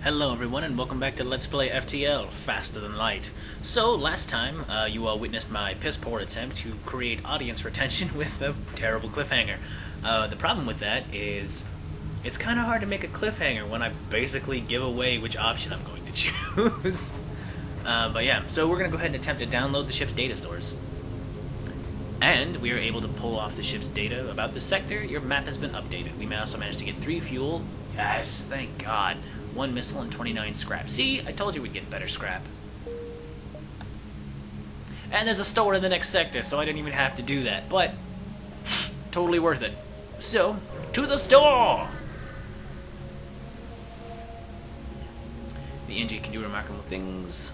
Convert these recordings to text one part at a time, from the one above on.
Hello everyone and welcome back to Let's Play FTL, Faster Than Light. So, last time, you all witnessed my piss-poor attempt to create audience retention with a terrible cliffhanger. The problem with that is, it's kind of hard to make a cliffhanger when I basically give away which option I'm going to choose. But yeah, so we're going to go ahead and attempt to download the ship's data stores. And we are able to pull off the ship's data about the sector. Your map has been updated. We also managed to get 3 fuel. Yes, thank God. 1 missile and 29 scrap. See, I told you we'd get better scrap. And there's a store in the next sector, so I didn't even have to do that. But, totally worth it. So, to the store! The engine can do remarkable things.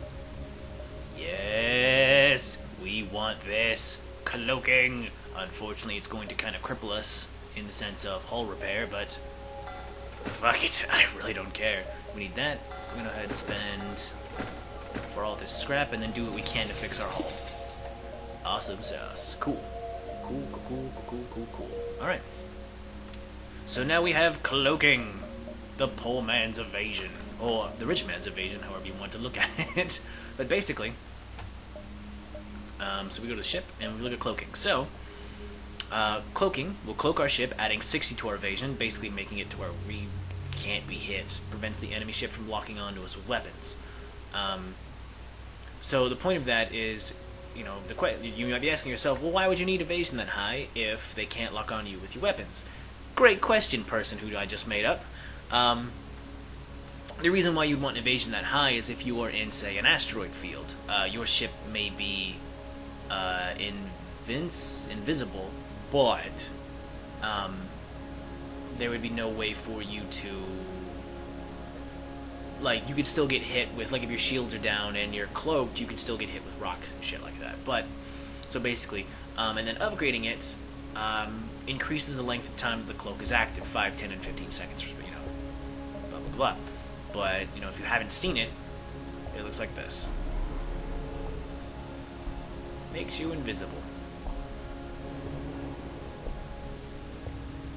Yes! We want this. Cloaking. Unfortunately, it's going to kind of cripple us in the sense of hull repair, but fuck it, I really don't care. We need that. We're gonna go ahead and spend for all this scrap and then do what we can to fix our hull. Awesome sauce. Cool. Cool. Alright. So now we have cloaking. The poor man's evasion. Or the rich man's evasion, however you want to look at it. But basically, so we go to the ship and we look at cloaking. So, cloaking will cloak our ship, adding 60 to our evasion, basically making it to where we can't be hit. Prevents the enemy ship from locking onto us with weapons. So the point of that is, you know, you might be asking yourself, well, why would you need evasion that high if they can't lock onto you with your weapons? Great question, person who I just made up. The reason why you'd want evasion that high is if you are in, say, an asteroid field. Your ship may be invisible, but there would be no way for you to, like, you could still get hit with, like, if your shields are down and you're cloaked, you can still get hit with rocks and shit like that. But, so basically, and then upgrading it increases the length of time that the cloak is active, 5, 10, and 15 seconds, you know, blah, blah, blah. But, you know, if you haven't seen it, it looks like this. Makes you invisible.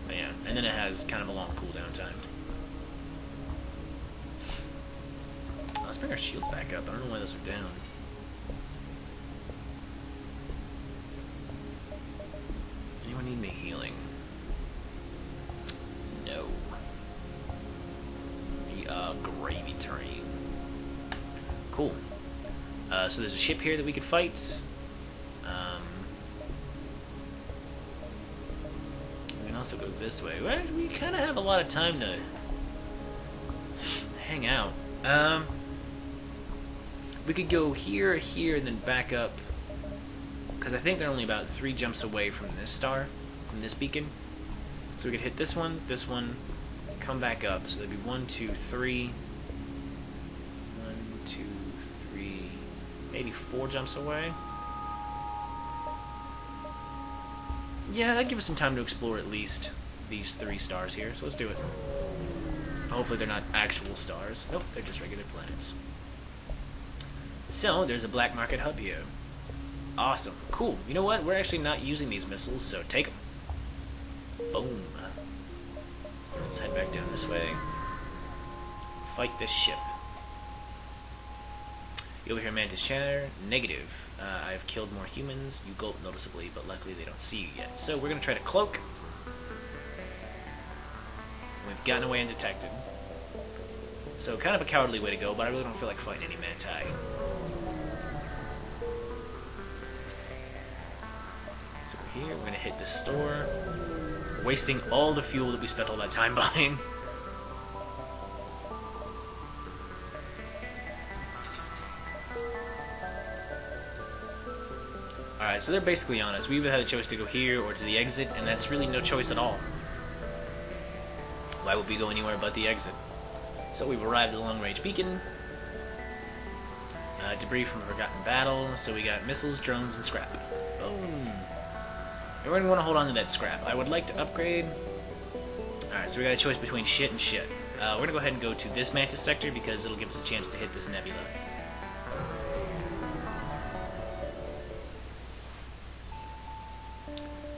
But yeah, and then it has kind of a long cooldown time. Let's bring our shields back up. I don't know why those are down. Anyone need me healing? No. The gravy train. Cool. So there's a ship here that we could fight. We can also go this way. Well, we kind of have a lot of time to hang out. We could go here, and then back up, because I think they're only about 3 jumps away from this star, from this beacon. So we could hit this one, come back up. So there'd be 1, 2, 3, 1, 2, 3, maybe 4 jumps away. Yeah, that'd give us some time to explore at least these 3 stars here, so let's do it. Hopefully they're not actual stars. Nope, they're just regular planets. So, there's a black market hub here. Awesome. Cool. You know what? We're actually not using these missiles, so take them. Boom. Let's head back down this way. Fight this ship. You over here, Mantis Chatter? Negative. I've killed more humans. You gulp noticeably, but luckily they don't see you yet. So we're going to try to cloak. We've gotten away undetected. So kind of a cowardly way to go, but I really don't feel like fighting any Manti. So we're here. We're going to hit this store. Wasting all the fuel that we spent all that time buying. Alright, so they're basically on us. We either had a choice to go here or to the exit, and that's really no choice at all. Why would we go anywhere but the exit? So we've arrived at the long-range beacon. Debris from a forgotten battle. So we got missiles, drones, and scrap. Boom! And we're going to want to hold on to that scrap. I would like to upgrade. Alright, so we got a choice between shit and shit. We're going to go ahead and go to this Mantis sector because it'll give us a chance to hit this nebula.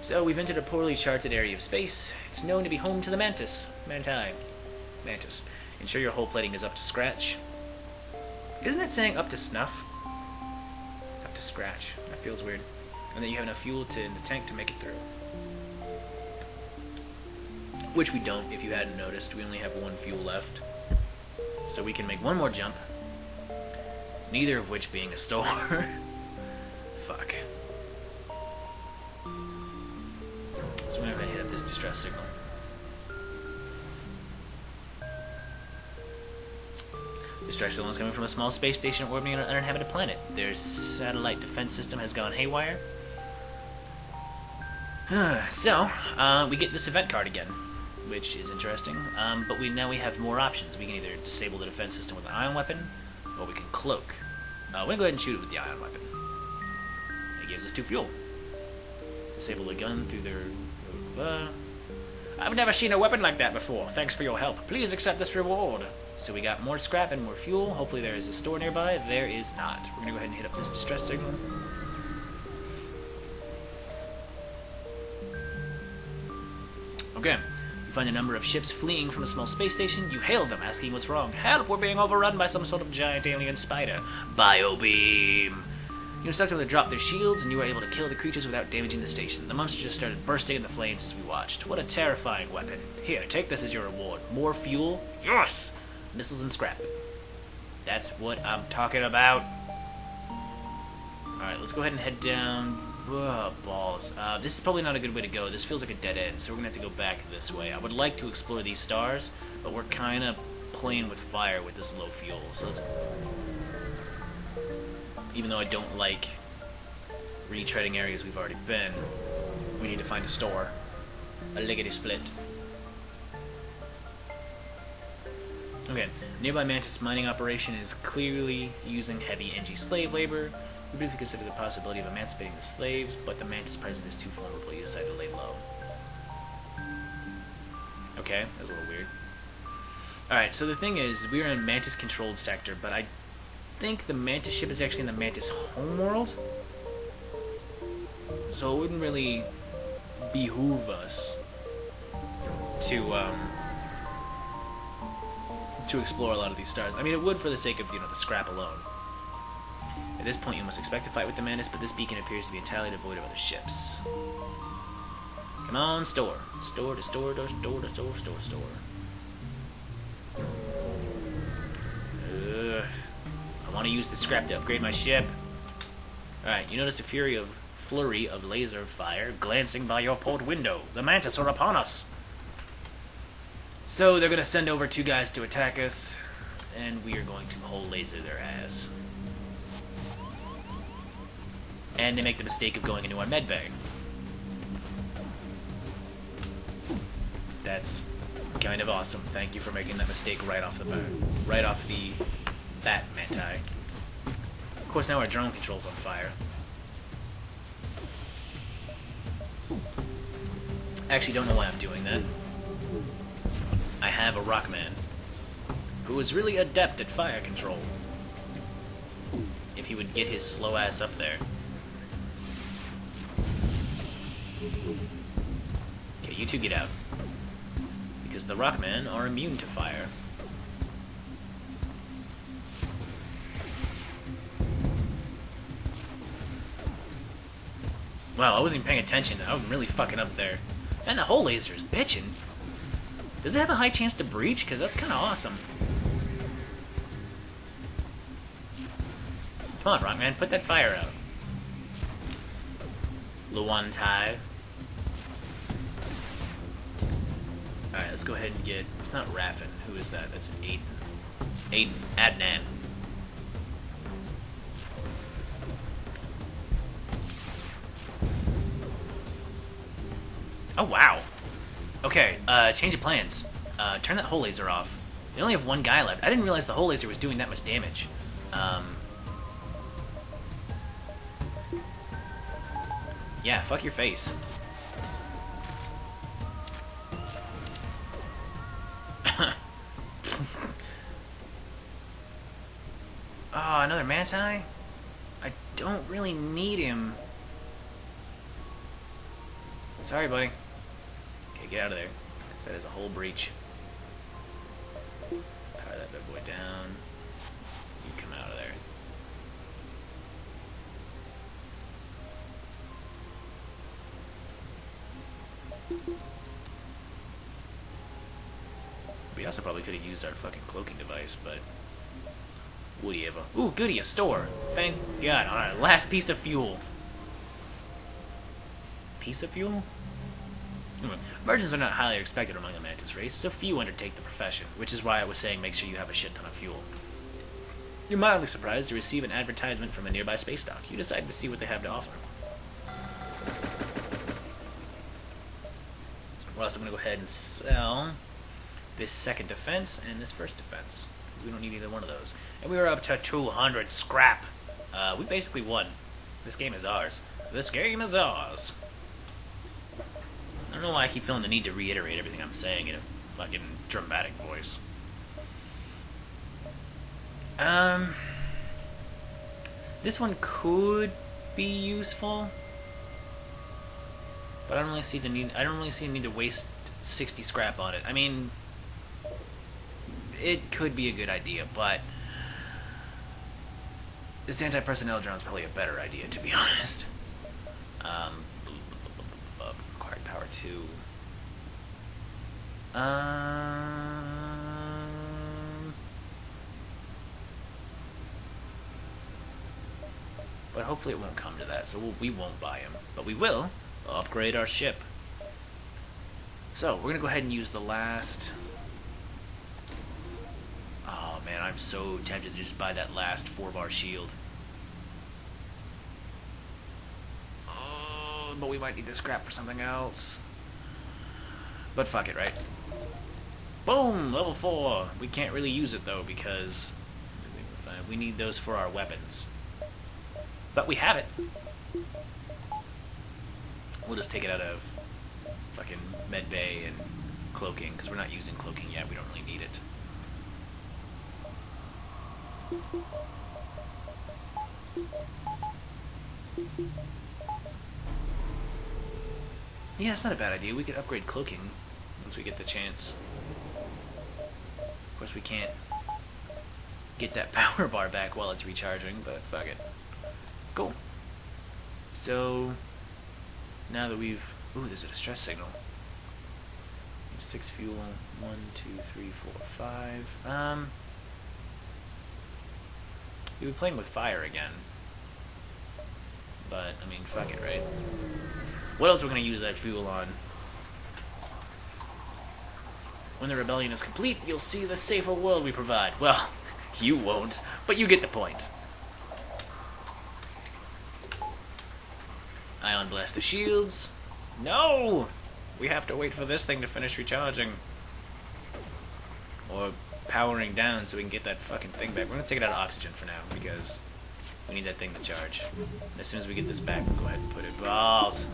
So we've entered a poorly charted area of space. It's known to be home to the Mantis. Mantis. Ensure your hull plating is up to scratch. Isn't it saying up to snuff? Up to scratch. That feels weird. And then you have enough fuel in the tank to make it through. Which we don't, if you hadn't noticed. We only have 1 fuel left. So we can make 1 more jump. Neither of which being a store. Fuck. So I'm gonna hit up this distress signal. Distress signal is coming from a small space station orbiting an uninhabited planet. Their satellite defense system has gone haywire. So, we get this event card again, which is interesting. But now we have more options. We can either disable the defense system with an ion weapon, or we can cloak. We're gonna go ahead and shoot it with the ion weapon. It gives us 2 fuel. Disable the gun through their... I've never seen a weapon like that before. Thanks for your help. Please accept this reward. So we got more scrap and more fuel. Hopefully there is a store nearby. There is not. We're gonna go ahead and hit up this distress signal. Okay. You find a number of ships fleeing from a small space station. You hail them, asking what's wrong. Help! We're being overrun by some sort of giant alien spider. Biobeam! You instruct them to drop their shields, and you were able to kill the creatures without damaging the station. The monsters just started bursting into flames as we watched. What a terrifying weapon. Here, take this as your reward. More fuel? Yes! Missiles and scrap. That's what I'm talking about. Alright, let's go ahead and head down. Whoa, balls. This is probably not a good way to go. This feels like a dead end, so we're going to have to go back this way. I would like to explore these stars, but we're kind of playing with fire with this low fuel. So let's... Even though I don't like retreading areas we've already been, we need to find a store. A lickety-split. Okay, nearby Mantis mining operation is clearly using heavy NG slave labor. We briefly consider the possibility of emancipating the slaves, but the Mantis president is too vulnerable. You decide to lay low. Okay, that was a little weird. Alright, so the thing is, we're in a Mantis-controlled sector, but I think the Mantis ship is actually in the Mantis homeworld? So it wouldn't really behoove us to explore a lot of these stars. I mean, it would for the sake of, the scrap alone. At this point, you must expect to fight with the Mantis, but this beacon appears to be entirely devoid of other ships. Come on, store. Store to store to store to store, store. I want to use the scrap to upgrade my ship. Alright, you notice a flurry of laser fire glancing by your port window. The Mantis are upon us. So they're going to send over 2 guys to attack us, and we are going to whole laser their ass. And they make the mistake of going into our medbay. That's kind of awesome. Thank you for making that mistake right off the bat. Right off the bat, Manti. Of course, now our drone control's on fire. I actually don't know why I'm doing that. I have a Rockman who is really adept at fire control. If he would get his slow ass up there. Okay, you 2 get out. Because the Rockmen are immune to fire. Wow, I wasn't even paying attention. I was really fucking up there. And the whole laser is bitching. Does it have a high chance to breach? Because that's kind of awesome. Come on, Rockman, put that fire out. Luan Tai. Alright, let's go ahead and get... It's not Raffin. Who is that? That's Aiden. Aiden. Adnan. Oh, wow. Okay, change of plans. Turn that hull laser off. They only have 1 guy left. I didn't realize the hull laser was doing that much damage. Yeah, fuck your face. Oh, another Manti? I don't really need him. Sorry, buddy. Okay, get out of there. Because that is a whole breach. also probably could have used our fucking cloaking device, but whatever. Ooh, goody, a store. Thank God. Alright, last piece of fuel. Piece of fuel? Merchants are not highly respected among the mantis race, so few undertake the profession, which is why I was saying make sure you have a shit ton of fuel. You're mildly surprised to receive an advertisement from a nearby space dock. You decide to see what they have to offer. We're also going to go ahead and sell this second defense and this first defense. We don't need either one of those. And we are up to 200 scrap. We basically won. This game is ours. This game is ours. I don't know why I keep feeling the need to reiterate everything I'm saying in a fucking dramatic voice. This one could be useful, but I don't really see the need. I don't really see the need to waste 60 scrap on it. I mean, it could be a good idea, but this anti-personnel drone is probably a better idea, to be honest. Required power 2. But hopefully it won't come to that, so we won't buy him. But we will upgrade our ship. So, we're going to go ahead and use the last... Oh man, I'm so tempted to just buy that last 4-bar shield. Oh, but we might need to scrap for something else. But fuck it, right? Boom! Level 4! We can't really use it though, because we need those for our weapons. But we have it. We'll just take it out of fucking med bay and cloaking, because we're not using cloaking yet. We don't really need it. Yeah, it's not a bad idea. We could upgrade cloaking once we get the chance. Of course, we can't get that power bar back while it's recharging, but fuck it. Cool. So, now that we've... Ooh, there's a distress signal. 6 fuel. 1, 2, 3, 4, 5. We've been playing with fire again. But, I mean, fuck it, right? What else are we going to use that fuel on? When the rebellion is complete, you'll see the safer world we provide. Well, you won't, but you get the point. Ion blast the shields. No! We have to wait for this thing to finish recharging. Or powering down so we can get that fucking thing back. We're going to take it out of oxygen for now, because we need that thing to charge. As soon as we get this back, we'll go ahead and put it... Balls!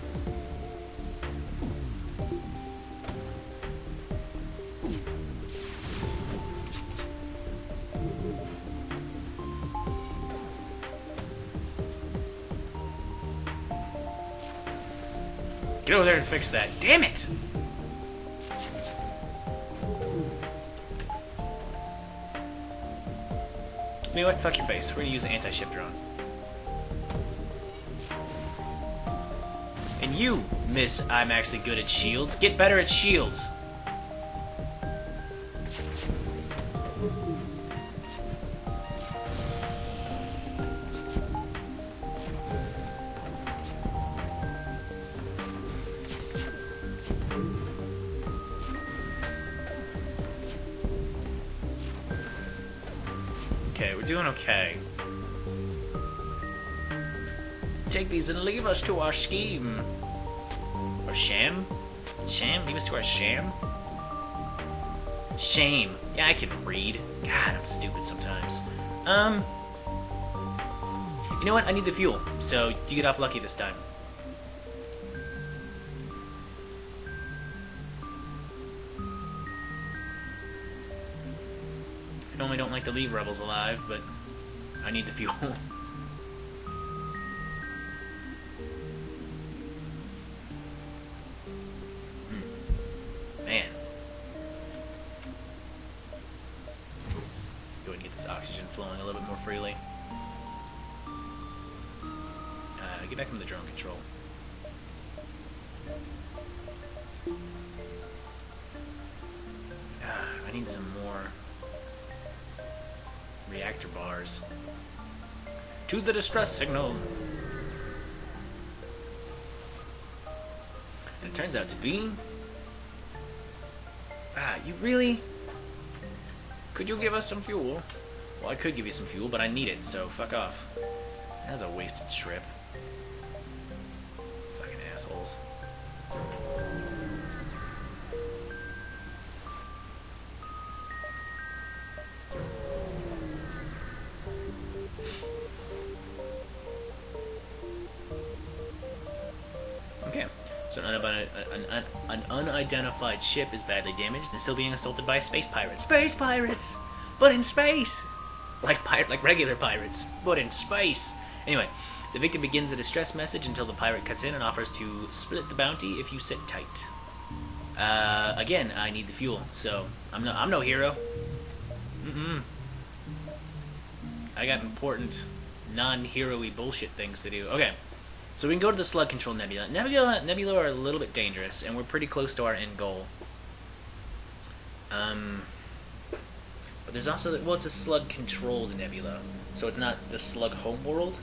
Get over there and fix that. Damn it! You know what? Fuck your face. We're gonna use an anti-ship drone. And you, miss, I'm actually good at shields. Get better at shields. Okay, we're doing okay. Take these and leave us to our scheme. Or sham? Sham? Leave us to our sham? Shame. Yeah, I can read. God, I'm stupid sometimes. You know what? I need the fuel, so you get off lucky this time. I normally don't like to leave rebels alive, but I need the fuel. Man. Go ahead and get this oxygen flowing a little bit more freely. Get back into the drone control. I need some more reactor bars. To the distress signal. And it turns out to be... you really? Could you give us some fuel? Well, I could give you some fuel, but I need it, so fuck off. That's a wasted trip. Fucking assholes. Okay, so an unidentified ship is badly damaged and still being assaulted by space pirates. Space pirates! But in space! Like regular pirates, but in space. Anyway, the victim begins a distress message until the pirate cuts in and offers to split the bounty if you sit tight. Again, I need the fuel, so I'm no hero. I got important, non-hero-y bullshit things to do. Okay, so we can go to the Slug Control Nebula. Nebula are a little bit dangerous, and we're pretty close to our end goal. But there's also, well, it's a slug-controlled nebula, so it's not the slug homeworld.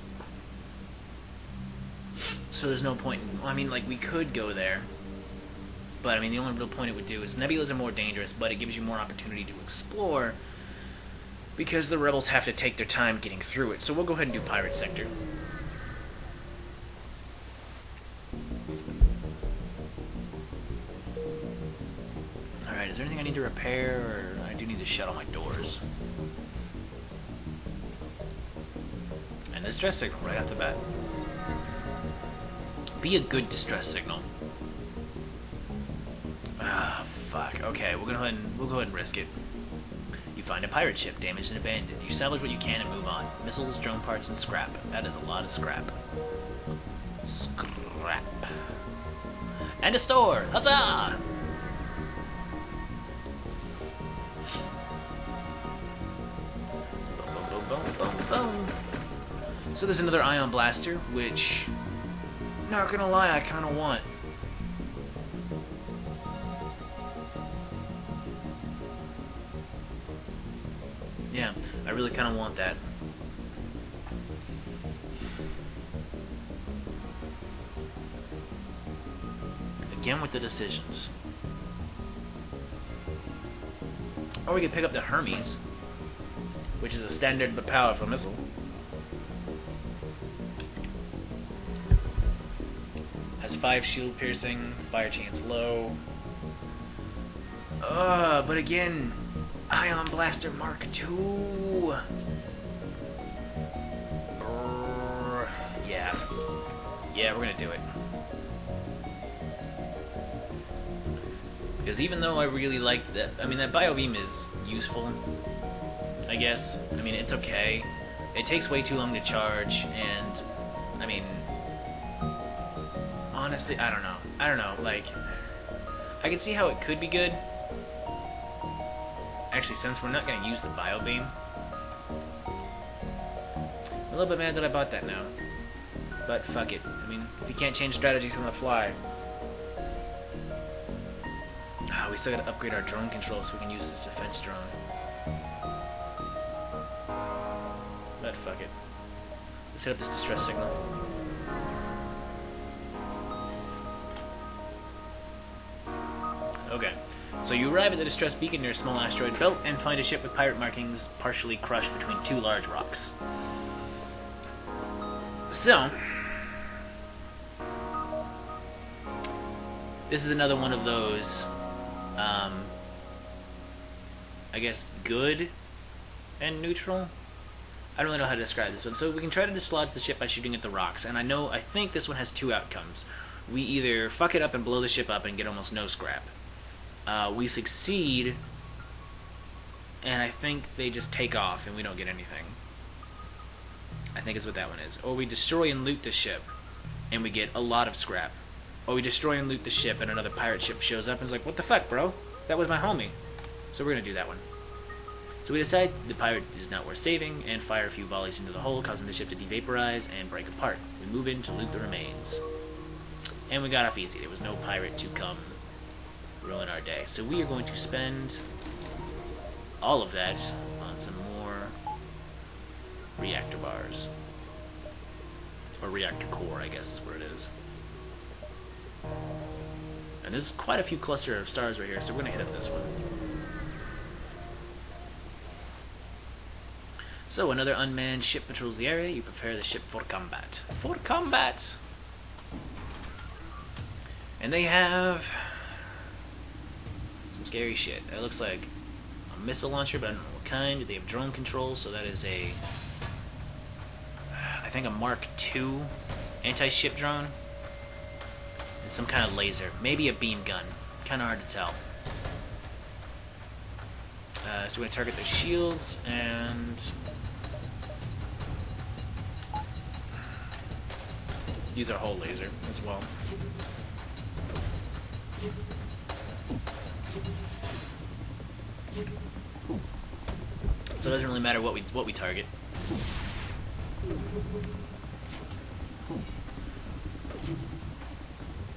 So there's no point in, I mean, like, we could go there, but, I mean, the only real point it would do is nebulas are more dangerous, but it gives you more opportunity to explore, because the rebels have to take their time getting through it. So we'll go ahead and do Pirate Sector. Alright, is there anything I need to repair, or I do need to shut all my doors? And distress signal right off the bat. Be a good distress signal. Ah, fuck. Okay, we'll go ahead and risk it. You find a pirate ship damaged and abandoned. You salvage what you can and move on. Missiles, drone parts, and scrap. That is a lot of scrap. Scrap. And a store! Huzzah! Boom, boom, boom, boom, boom. So there's another ion blaster, which, not gonna lie, I kind of want. Yeah, I really kind of want that. Again with the decisions. Or we could pick up the Hermes, which is a standard but powerful missile. Has 5 shield piercing, fire chance low. But again, Ion Blaster Mark II. Yeah. Yeah, we're gonna do it. Because even though I really like that, I mean, that Bio Beam is useful, I guess. I mean, it's okay. It takes way too long to charge, and, I mean, honestly, I don't know. I don't know, like, I can see how it could be good. Actually, since we're not going to use the Bio Beam, I'm a little bit mad that I bought that now. But fuck it. I mean, if you can't change strategies on the fly. We still gotta upgrade our drone control so we can use this defense drone. But fuck it. Let's hit up this distress signal. Okay. So you arrive at the distress beacon near a small asteroid belt and find a ship with pirate markings partially crushed between 2 large rocks. So, this is another one of those, I guess, good and neutral. I don't really know how to describe this one. So we can try to dislodge the ship by shooting at the rocks, and I think this one has 2 outcomes. We either fuck it up and blow the ship up and get almost no scrap. We succeed, and I think they just take off and we don't get anything. I think is what that one is. Or we destroy and loot the ship, and we get a lot of scrap. Or we destroy and loot the ship, and another pirate ship shows up and is like, what the fuck, bro? That was my homie. So we're gonna do that one. So we decide the pirate is not worth saving, and fire a few volleys into the hull, causing the ship to devaporize and break apart. We move in to loot the remains. And we got off easy. There was no pirate to come ruin our day. So we are going to spend all of that on some more reactor bars. Or reactor core, I guess is where it is. And there's quite a few cluster of stars right here, so we're going to hit up this one. So, another unmanned ship patrols the area. You prepare the ship for combat. For combat! And they have some scary shit. It looks like a missile launcher, but I don't know what kind. They have drone control, so that is a, I think a Mark II anti-ship drone. And some kind of laser. Maybe a beam gun. Kind of hard to tell. So we're going to target their shields and use our whole laser as well. So it doesn't really matter what we target.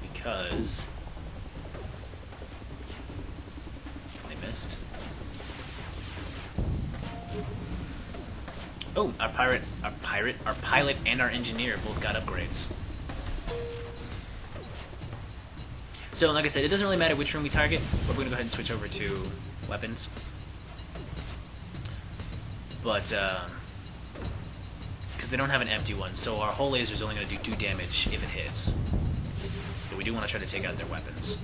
Because they missed. Oh, our pilot and our engineer both got upgrades. So, like I said, it doesn't really matter which room we target, but we're going to go ahead and switch over to weapons. But, because they don't have an empty one, so our whole laser is only going to do 2 damage if it hits. But we do want to try to take out their weapons.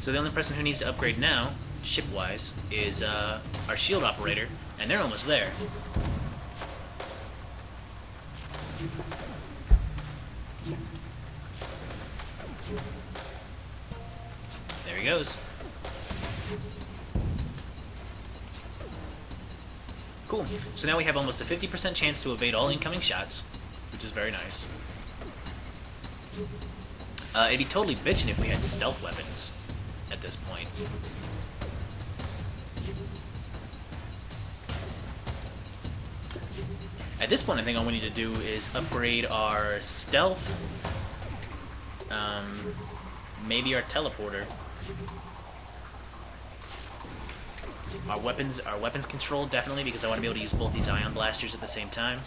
So the only person who needs to upgrade now, ship-wise, is our shield operator, and they're almost there. There he goes. Cool. So now we have almost a 50% chance to evade all incoming shots, which is very nice. It'd be totally bitchin' if we had stealth weapons at this point. At this point, I think all we need to do is upgrade our stealth, maybe our teleporter, our weapons control, definitely, because I want to be able to use both these ion blasters at the same time.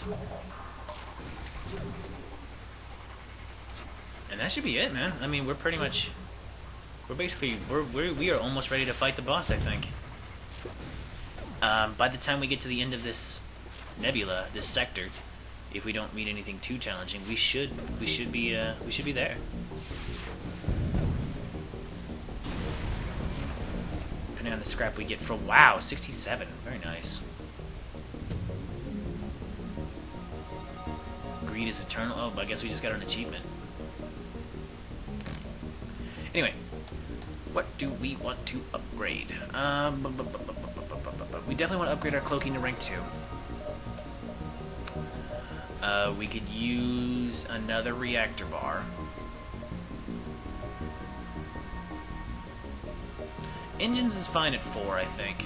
And that should be it, man. I mean, we are almost ready to fight the boss, I think. By the time we get to the end of this nebula, this sector, if we don't meet anything too challenging, we should be there. Depending on the scrap we get for, wow, 67, very nice. Greed is eternal. Oh, I guess we just got an achievement. Anyway, what do we want to upgrade? We definitely want to upgrade our cloaking to rank 2. We could use another reactor bar. Engines is fine at 4, I think.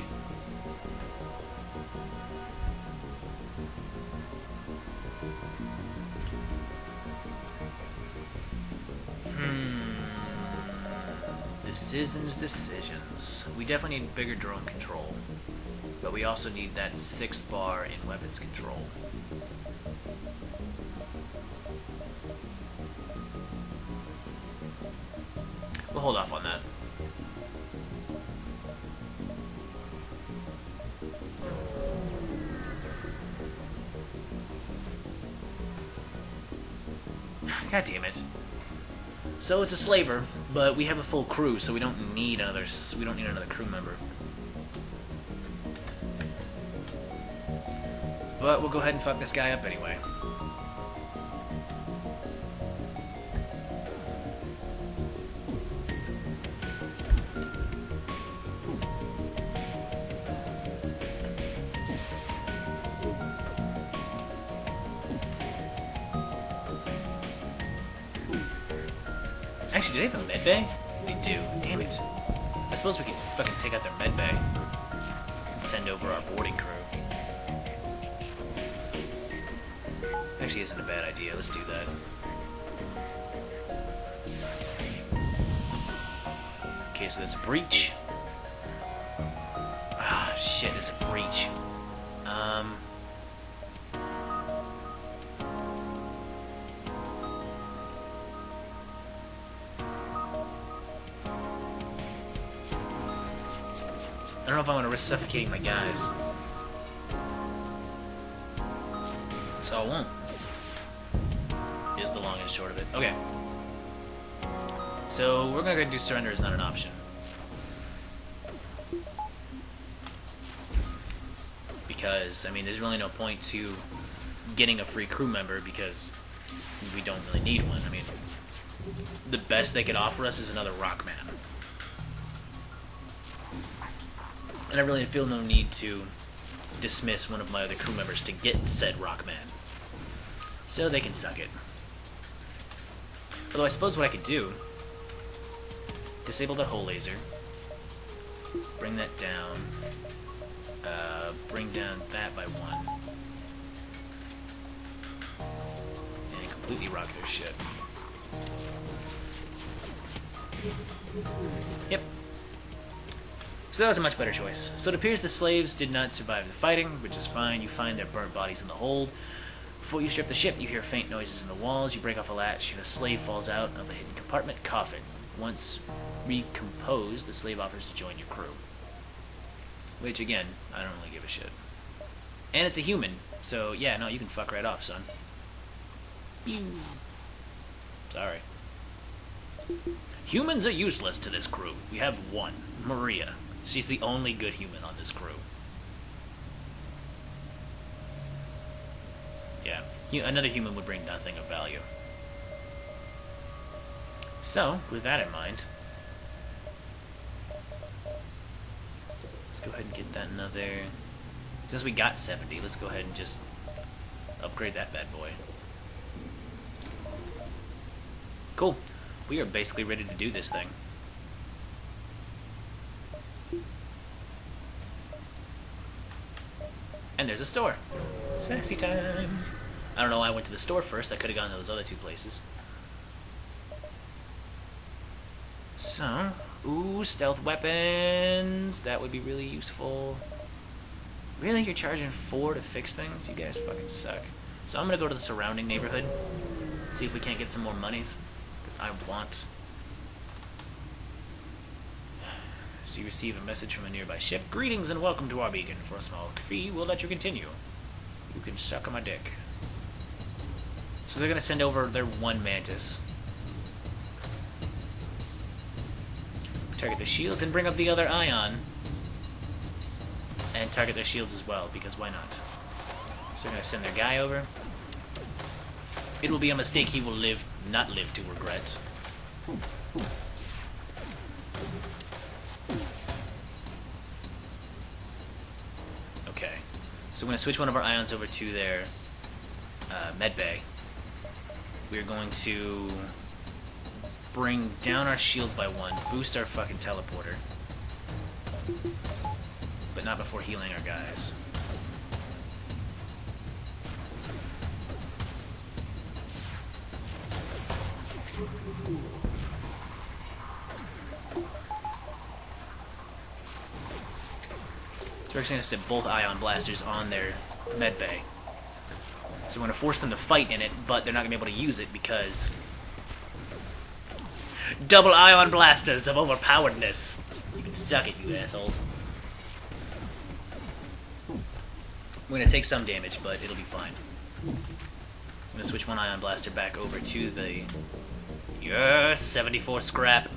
Decisions. We definitely need bigger drone control, but we also need that 6th bar in weapons control. We'll hold off on that. God damn it. So it's a slaver, but we have a full crew, so we don't need another crew member. But we'll go ahead and fuck this guy up anyway. Actually, do they have a med bay? They do. Damn it. I suppose we could fucking take out their med bay and send over our boarding crew. Actually isn't a bad idea. Let's do that. Okay, so there's a breach. shit, there's a breach. I don't know if I want to risk suffocating my guys. So I won't. Is the long and short of it. Okay. So we're gonna go do surrender is not an option. Because, I mean, there's really no point to getting a free crew member because we don't really need one. I mean, the best they could offer us is another Rockman. And I really feel no need to dismiss one of my other crew members to get said Rockman. So they can suck it. Although I suppose what I could do, disable the hull laser, bring that down, bring down that by 1, and completely rock their ship. Yep. So that was a much better choice. So it appears the slaves did not survive the fighting, which is fine. You find their burnt bodies in the hold. Before you strip the ship, you hear faint noises in the walls. You break off a latch, and a slave falls out of a hidden compartment coffin. Once recomposed, the slave offers to join your crew. Which, again, I don't really give a shit. And it's a human, so yeah, no, you can fuck right off, son. Sorry. Humans are useless to this crew. We have one, Maria. She's the only good human on this crew. Yeah, another human would bring nothing of value. So, with that in mind, let's go ahead and get that another... Since we got 70, let's go ahead and just upgrade that bad boy. Cool. We are basically ready to do this thing. And there's a store. Sexy time. I don't know why I went to the store first. I could have gone to those other 2 places. So, ooh, stealth weapons. That would be really useful. Really? You're charging 4 to fix things? You guys fucking suck. So I'm gonna go to the surrounding neighborhood. See if we can't get some more monies. Because I want. So you receive a message from a nearby ship. Greetings and welcome to our beacon. For a small fee, we'll let you continue. You can suck on my dick. So they're gonna send over their 1 mantis. Target the shields and bring up the other ion. And target their shields as well, because why not? So they're gonna send their guy over. It will be a mistake he will not live to regret. Okay. So we're gonna switch one of our ions over to their med bay. We're going to bring down our shields by 1, boost our fucking teleporter. But not before healing our guys. So we're actually going to set both ion blasters on their med bay. So we're going to force them to fight in it, but they're not going to be able to use it because... Double ion blasters of overpoweredness! You can suck it, you assholes. We're going to take some damage, but it'll be fine. I'm going to switch 1 ion blaster back over to the... Yes, 74 scrap.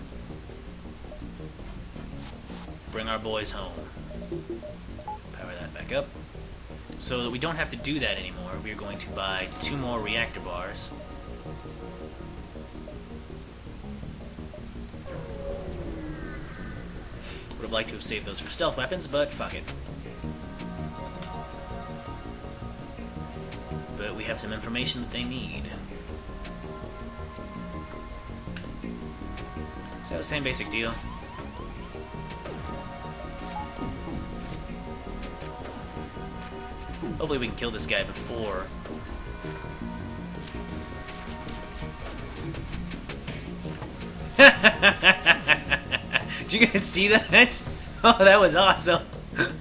Bring our boys home. Power that back up. So that we don't have to do that anymore, we're going to buy 2 more reactor bars. Would have liked to have saved those for stealth weapons, but fuck it. But we have some information that they need. So, same basic deal. Hopefully we can kill this guy before... Did you guys see that? Oh, that was awesome! Alright.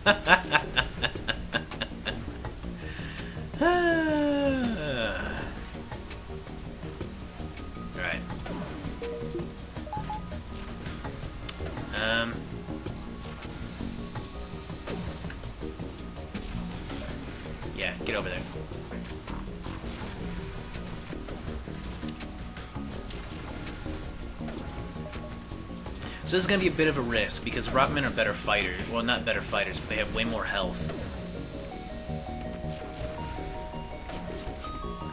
Yeah, get over there. So this is going to be a bit of a risk, because Rockmen are better fighters. Well, not better fighters, but they have way more health.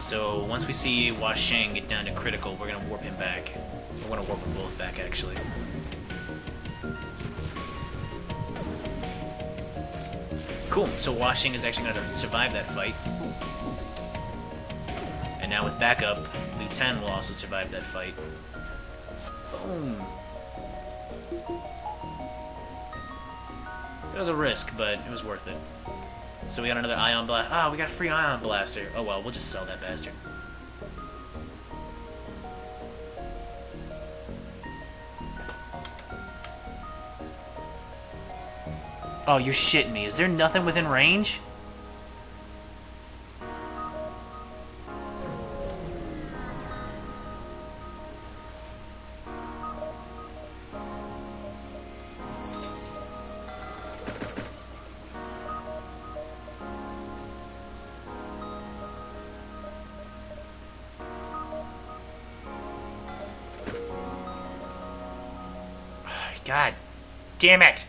So once we see Hua Sheng get down to critical, we're going to warp him back. We're going to warp them both back, actually. Cool, so Hua Sheng is actually going to survive that fight. And now with backup, Liu Tan will also survive that fight. Boom. It was a risk, but it was worth it. So we got another Ion Blast. Ah, we got a free Ion Blaster. Oh well, we'll just sell that bastard. Oh, you're shitting me. Is there nothing within range? God damn it!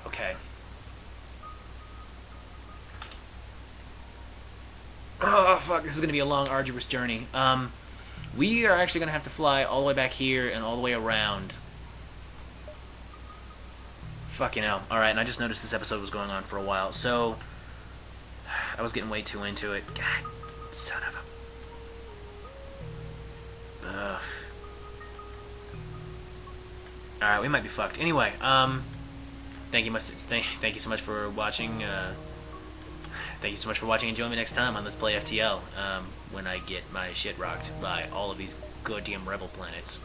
Okay. Oh fuck, this is gonna be a long, arduous journey. We are actually gonna have to fly all the way back here and all the way around. Fucking hell. Alright, and I just noticed this episode was going on for a while, so I was getting way too into it. God, son of a... Alright, we might be fucked. Anyway, thank you so much for watching. Thank you so much for watching, and join me next time on Let's Play FTL, when I get my shit rocked by all of these goddamn rebel planets.